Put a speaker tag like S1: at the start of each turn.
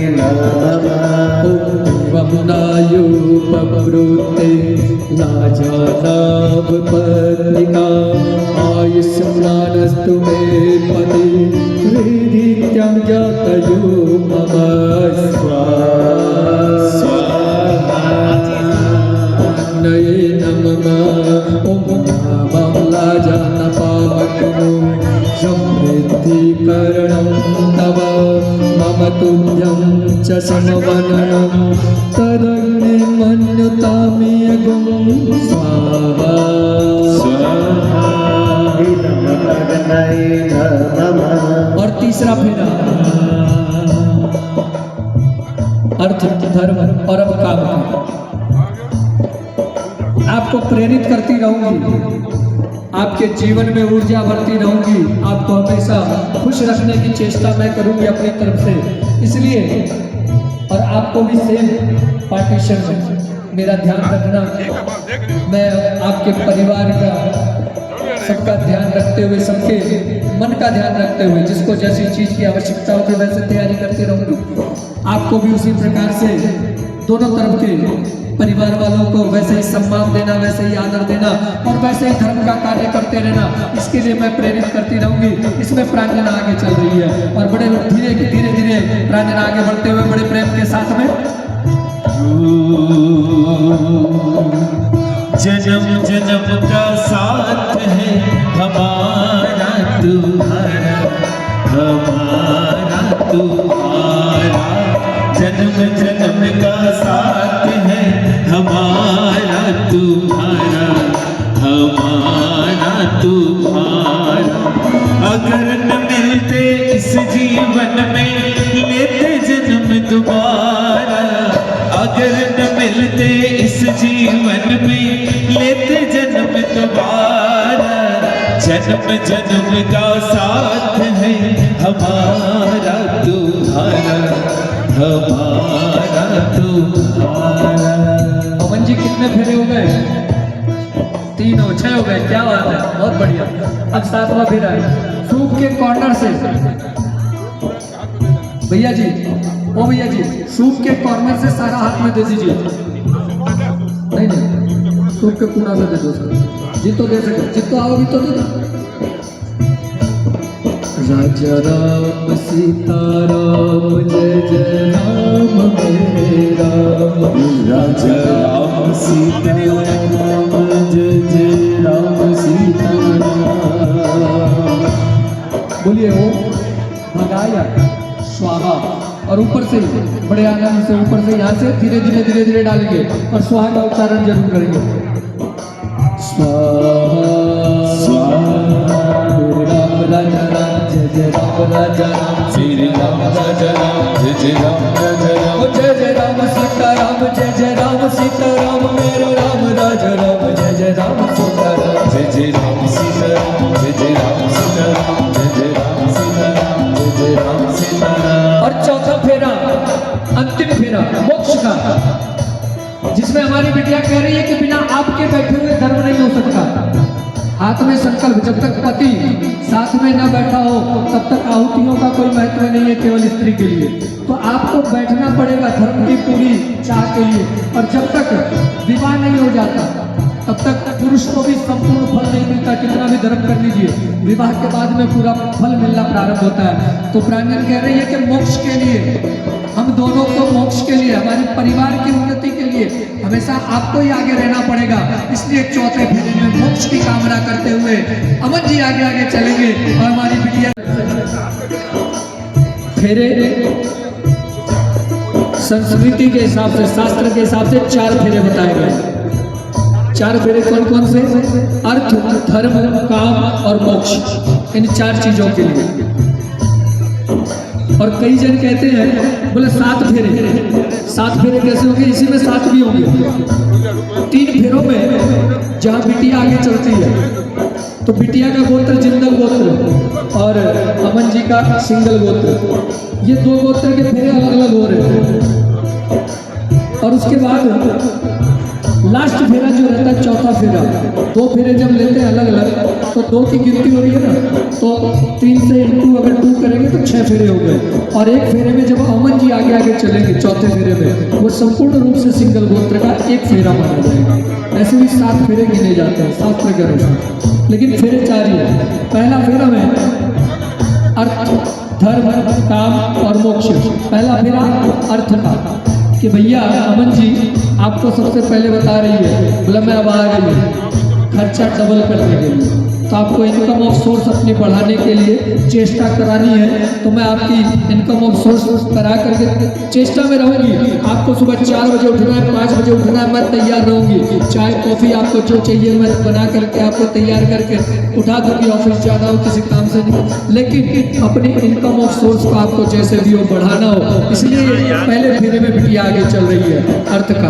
S1: नमः। ओम नायुपवृते लाजानावपत्निका आयुष्मानस्तु मे पदे हृदित्यं जातयो मम स्वाहा नये नमः। ओम नामं लाजानपावक्नो समृद्धिकरणं तव मम तुभ्यं च समवननं तदग्निमन्युतामियगुं स्वाहा स्वाहा। और तीसरा फेरा अर्थ धर्म और अब काम। आपको प्रेरित करती रहूंगी, आपके जीवन में ऊर्जा भरती रहूंगी, आपको हमेशा खुश रखने की चेष्टा मैं करूंगी अपनी तरफ से। इसलिए और आपको भी सेम पार्टीशन में मेरा ध्यान रखना, मैं आपके परिवार का सबका ध्यान रखते हुए, सबके मन का ध्यान रखते हुए, जिसको जैसी चीज की आवश्यकता होगी वैसे तैयारी करते रहूंगी। आपको भी उसी प्रकार से दोनों तरफ के परिवार वालों को वैसे ही सम्मान देना, वैसे ही आदर देना और वैसे ही धर्म का कार्य करते रहना, इसके लिए मैं प्रेरित करती रहूंगी। इसमें प्रांजना आगे चल रही है और बड़े धीरे धीरे प्रांजना आगे बढ़ते हुए बड़े प्रेम के साथ में
S2: जन्म जन्म का साथ है हमारा तुम्हारा, हमारा तुम्हारा। जन्म जन्म का साथ है हमारा तुम्हारा, हमारा तुम्हारा। अगर न मिलते इस जीवन में लेते जन्म दोबारा, अगर न मिलते इस जीवन में लेते जन्म दोबारा। जन्म जन्म का साथ है हमारा तुम्हारा, हमारा तुम्हारा।
S1: पवन जी कितने फेरे हो गए? 3 हो 6 हो गए, क्या बात है, बहुत बढ़िया। अब 7वां फेरा है सूप के कॉर्नर से। भैया जी, ओ भैया जी, सूप के कॉर्नर से सारा हाथ में दे दीजिए। नहीं नहीं, सूप के कोना से दे दो सर, जितो दे सके, जितो आओगी तो दे दो। राजा राम सीता राम जय जय राम मेरे राम।
S2: राजा राम सीता राम जय जय राम सीता राम।
S1: बोलिए ओम भगाया स्वाहा। और ऊपर से बड़े आनंद से ऊपर से यहाँ से धीरे धीरे डालेंगे और स्वाहा का उच्चारण जरूर करेंगे। स्वाहा स्वाहा। राम राजा राम जय जय राम राजा राम,
S2: श्री राम राजा राम जय जय राम राजा राम।
S1: जय जय राम सीता राम जय जय राम सीता राम मेरे राम राजा राम जय जय राम सीता राम।
S2: जय जय राम सीता राम जय जय राम सीता राम, जय जय राम सीता राम जय जय राम सीता राम।
S1: और चौथा फेरा अंतिम फेरा मोक्ष का, जिसमें हमारी बिटिया कह रही है कि बिना आपके बैठे हुए धर्म नहीं हो सकता। हाथ में संकल्प, जब तक पति साथ में न बैठा हो तब तक आहुतियों का कोई महत्व नहीं है, केवल स्त्री के लिए। तो आपको बैठना पड़ेगा धर्म की पूरी चाह के लिए। और जब तक विवाह नहीं हो जाता तब तक पुरुष को भी संपूर्ण फल नहीं मिलता, कितना भी धर्म कर लीजिए, विवाह के बाद में पूरा फल मिलना प्रारंभ होता है। तो प्रांजल कह रही है कि मोक्ष के लिए, हम दोनों को मोक्ष के लिए, हमारे परिवार की उन्नति के लिए हमेशा आपको ही आगे रहना पड़ेगा। इसलिए चौथे फेरे में मोक्ष की कामना करते हुए अमन जी आगे आगे चलेंगे और हमारी बिटिया फेरे संस्कृति के हिसाब से, शास्त्र के हिसाब से 4 फेरे बताए गए। 4 फेरे कौन कौन से? अर्थ, धर्म, काम और मोक्ष, इन 4 चीजों के लिए। और कई जन कहते हैं बोले 7 फेरे। 7 फेरे कैसे होंगे? इसी में 7 भी होंगे। 3 फेरों में जहाँ बिटिया आगे चलती है तो बिटिया का गोत्र जिंदल गोत्र और अमन जी का सिंगल गोत्र, ये 2 गोत्र के फेरे अलग अलग हो रहे हैं। और उसके बाद लास्ट फेरा जो रहता है, चौथा फेरा, 2 फेरे जब लेते हैं अलग अलग तो 2 की गिनती हो रही है ना, तो 3 से इंटू अगर 2 करेंगे तो 6 फेरे हो गए। और 1 फेरे में जब अमन जी आगे आगे चलेंगे चौथे फेरे में, वो संपूर्ण रूप से सिंगल गोत्र का एक फेरा माना जाएगा। ऐसे भी 7 फेरे गिने जाते हैं शास्त्र के अनुसार, लेकिन फेरे 4 ही है। पहला फेरा में अर्थ, धर्म, काम और मोक्ष। पहला फेरा अर्थ का कि भैया अमन जी आपको सबसे पहले बता रही है, बोला मैं अब आ गई हूँ खर्चा डबल करने के लिए, तो आपको इनकम ऑफ सोर्स अपनी बढ़ाने के लिए चेष्टा करानी है, तो मैं आपकी इनकम ऑफ सोर्स करा करके चेष्टा में रहूंगी। आपको सुबह 4 बजे उठना है, 5 बजे उठना है, मैं तैयार रहूंगी। चाय कॉफ़ी आपको जो चाहिए मैं बना करके आपको तैयार करके उठा दूंगी, ऑफिस जाना हो किसी काम से नहीं, लेकिन अपनी इनकम ऑफ सोर्स को आपको जैसे भी हो बढ़ाना हो। इसलिए पहले फेरे में बिटिया आगे चल रही है अर्थ का।